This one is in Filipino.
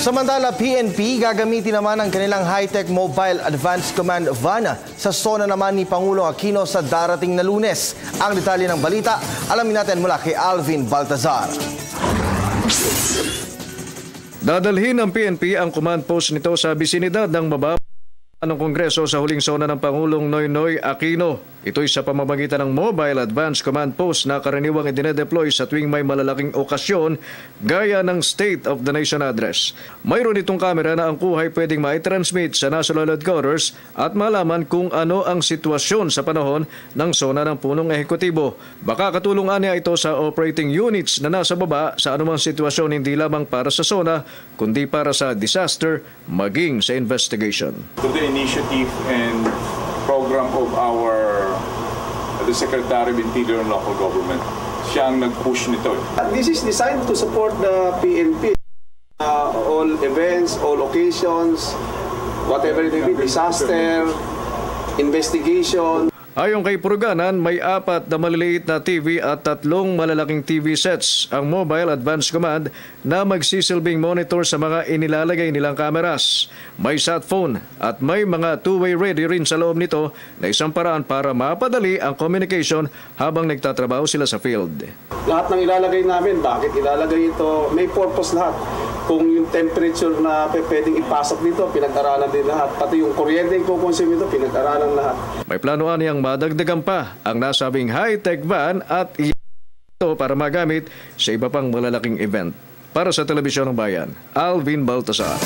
Samantala, PNP gagamitin naman ang kanilang high-tech mobile advanced command van sa SONA naman ni Pangulong Aquino sa darating na Lunes. Ang detalye ng balita, alamin natin mula kay Alvin Baltazar. Dadalhin ng PNP ang command post nito sa bisinidad ng mababa ng Kongreso sa huling SONA ng Pangulong Noynoy Aquino. Ito'y sa pamamagitan ng Mobile Advanced Command Post na karaniwang idinedeploy sa tuwing may malalaking okasyon gaya ng State of the Nation Address. Mayroon itong kamera na ang kuhay pwedeng ma-transmit sa National Headquarters at malaman kung ano ang sitwasyon sa panahon ng SONA ng punong ehekutibo. Baka katulungan niya ito sa operating units na nasa baba sa anumang sitwasyon hindi lamang para sa SONA kundi para sa disaster maging sa investigation. To the initiative and program of the Secretary of Interior and Local Government. Siya ang nag-push nito. This is designed to support the PNP. All events, all occasions, whatever it may be, disaster, investigation. Ayon kay Puruganan, may 4 na maliliit na TV at 3 malalaking TV sets ang Mobile Advanced Command na magsisilbing monitor sa mga inilalagay nilang kameras. May sat phone at may mga two-way ready rin sa loob nito na isang paraan para mapadali ang communication habang nagtatrabaho sila sa field. Lahat ng ilalagay namin, bakit ilalagay ito, may purpose lahat. Kung yung temperature na pwedeng ipasok dito, pinag-aralan din lahat. Pati yung kuryente yung kukonsume ito, pinag-aralan lahat. May planuan niyang madagdagan pa ang nasabing high-tech van at ito para magamit sa iba pang malalaking event. Para sa Telebisyon ng Bayan, Alvin Baltazar.